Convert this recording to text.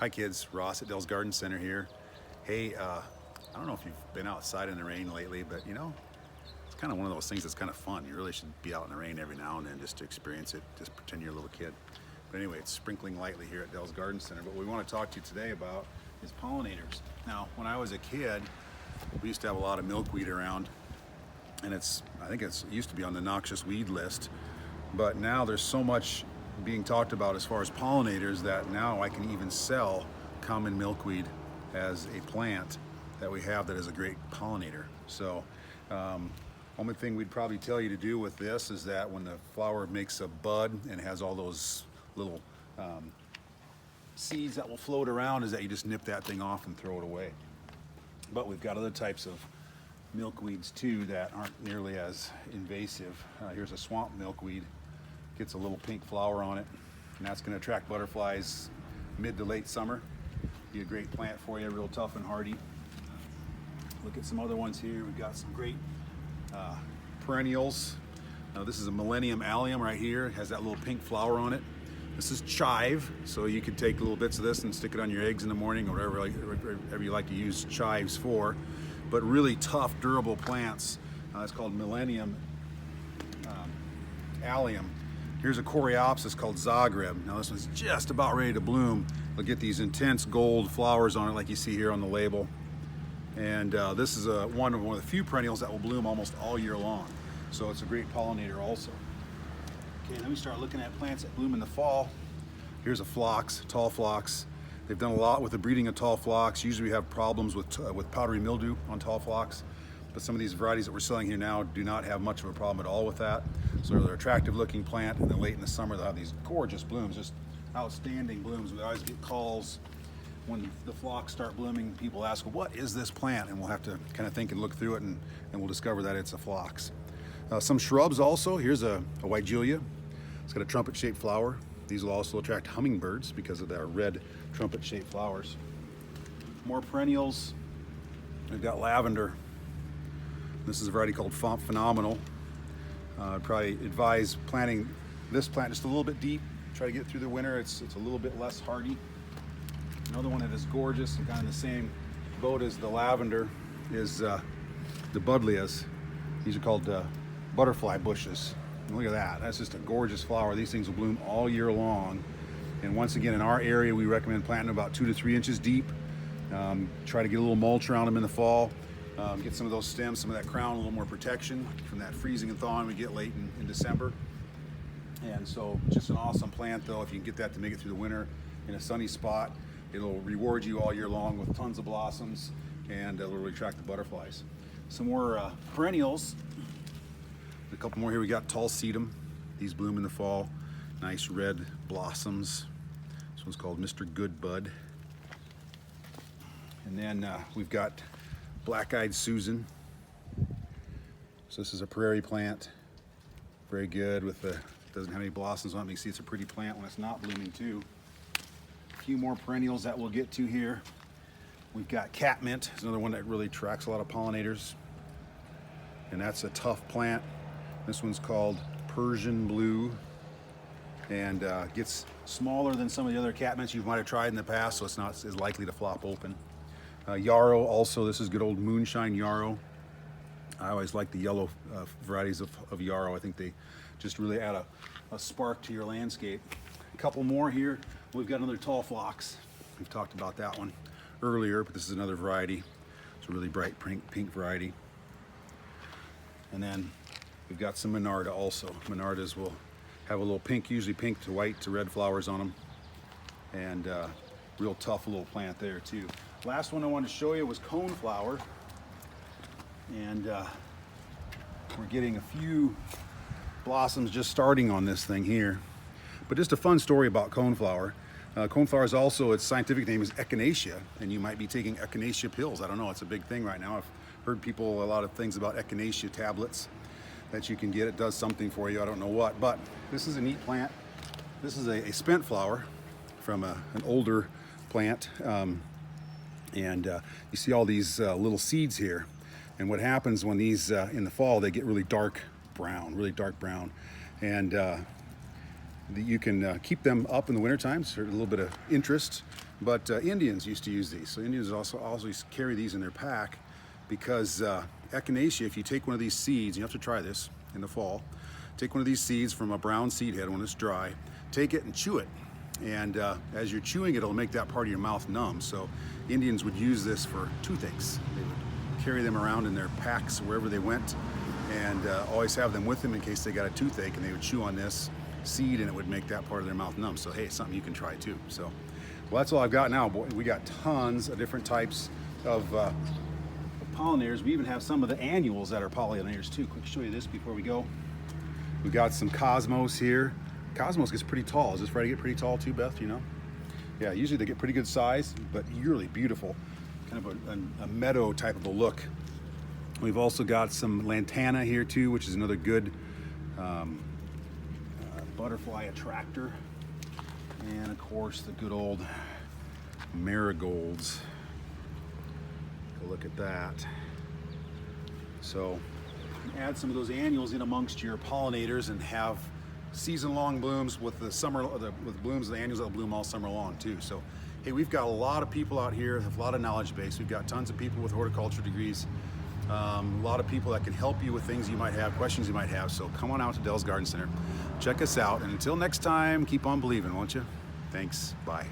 Hi kids, Ross at Dell's Garden Center here. Hey, I don't know if you've been outside in the rain lately, but you know, it's kind of one of those things that's kind of fun. You really should be out in the rain every now and then just to experience it, just pretend you're a little kid. But anyway, it's sprinkling lightly here at Dell's Garden Center. But what we want to talk to you today about is pollinators. Now, when I was a kid, we used to have a lot of milkweed around, and I think it used to be on the noxious weed list, but now there's so much being talked about as far as pollinators that now I can even sell common milkweed as a plant that we have that is a great pollinator. So only thing we'd probably tell you to do with this is that when the flower makes a bud and has all those little seeds that will float around, is that you just nip that thing off and throw it away. But we've got other types of milkweeds too that aren't nearly as invasive. Here's a swamp milkweed. Gets a little pink flower on it, and that's going to attract butterflies mid to late summer. Be a great plant for you, real tough and hardy. Look at some other ones here. We've got some great perennials. This is a Millennium Allium right here. It has that little pink flower on it. This is chive, so you could take little bits of this and stick it on your eggs in the morning or whatever you like to use chives for. But really tough, durable plants. It's called Millennium Allium. Here's a coreopsis called zagreb. Now this one's just about ready to bloom. It'll get these intense gold flowers on it like you see here on the label. And this is one of the few perennials that will bloom almost all year long. So it's a great pollinator also. Okay, then we start looking at plants that bloom in the fall. Here's a phlox, tall phlox. They've done a lot with the breeding of tall phlox. Usually we have problems with powdery mildew on tall phlox. But some of these varieties that we're selling here now do not have much of a problem at all with that. So they're an attractive looking plant, and then late in the summer they'll have these gorgeous blooms, just outstanding blooms. We always get calls when the phlox start blooming. People ask, well, what is this plant? And we'll have to kind of think and look through it, and we'll discover that it's a phlox. Some shrubs also. Here's a weigelia. It's got a trumpet-shaped flower. These will also attract hummingbirds because of their red trumpet-shaped flowers. More perennials. We've got lavender. This is a variety called Phenomenal. I'd probably advise planting this plant just a little bit deep. Try to get through the winter. It's a little bit less hardy. Another one that is gorgeous and kind of the same boat as the lavender is the buddleias. These are called butterfly bushes. And look at that. That's just a gorgeous flower. These things will bloom all year long. And once again, in our area, we recommend planting about 2 to 3 inches deep. Try to get a little mulch around them in the fall. Get some of those stems, some of that crown, a little more protection from that freezing and thawing we get late in December. And so just an awesome plant though. If you can get that to make it through the winter in a sunny spot, it'll reward you all year long with tons of blossoms, and it'll really attract the butterflies. Some more perennials. A couple more here. We got tall sedum. These bloom in the fall. Nice red blossoms. This one's called Mr. Goodbud. And then we've got blackeyed Susan. So this is a prairie plant. Very good with doesn't have any blossoms on it. You can see it's a pretty plant when it's not blooming too. A few more perennials that we'll get to here. We've got catmint. It's another one that really attracts a lot of pollinators. And that's a tough plant. This one's called Persian blue, and gets smaller than some of the other catmints you might have tried in the past, so it's not as likely to flop open. Yarrow also, this is good old moonshine yarrow. I always like the yellow varieties of yarrow. I think they just really add a spark to your landscape. A couple more here. We've got another tall phlox. We've talked about that one earlier, but this is another variety. It's a really bright pink variety. And then we've got some Monarda also. Monardas will have a little pink, usually pink to white to red flowers on them. And real tough little plant there too. Last one I wanted to show you was coneflower. And we're getting a few blossoms just starting on this thing here. But just a fun story about coneflower. Coneflower is also, its scientific name is Echinacea, and you might be taking Echinacea pills. I don't know, it's a big thing right now. I've heard people, a lot of things about Echinacea tablets that you can get. It does something for you, I don't know what. But this is a neat plant. This is a spent flower from an older plant. And you see all these little seeds here. And what happens when these, in the fall, they get really dark brown. And you can keep them up in the wintertime, so a little bit of interest. But Indians used to use these. So Indians also used to carry these in their pack because Echinacea, if you take one of these seeds, you have to try this in the fall, take one of these seeds from a brown seed head when it's dry, take it and chew it. And as you're chewing it, it'll make that part of your mouth numb. So Indians would use this for toothaches. They would carry them around in their packs wherever they went, and always have them with them in case they got a toothache, and they would chew on this seed and it would make that part of their mouth numb. So hey, it's something you can try too. So well, that's all I've got now. Boy, we got tons of different types of pollinators. We even have some of the annuals that are pollinators too. Quick show you this before we go. We got some cosmos here. Cosmos gets pretty tall. Is this ready to get pretty tall too, Beth? You know? Yeah, usually they get pretty good size, but really beautiful. Kind of a meadow type of a look. We've also got some Lantana here too, which is another good butterfly attractor. And of course the good old marigolds. Take a look at that. So add some of those annuals in amongst your pollinators and have season-long blooms with the summer, with blooms of the annuals that bloom all summer long too. So hey, we've got a lot of people out here, have a lot of knowledge base. We've got tons of people with horticulture degrees. A lot of people that can help you with things you might have, questions you might have. So come on out to Dell's Garden Center. Check us out. And until next time, keep on believing, won't you? Thanks. Bye.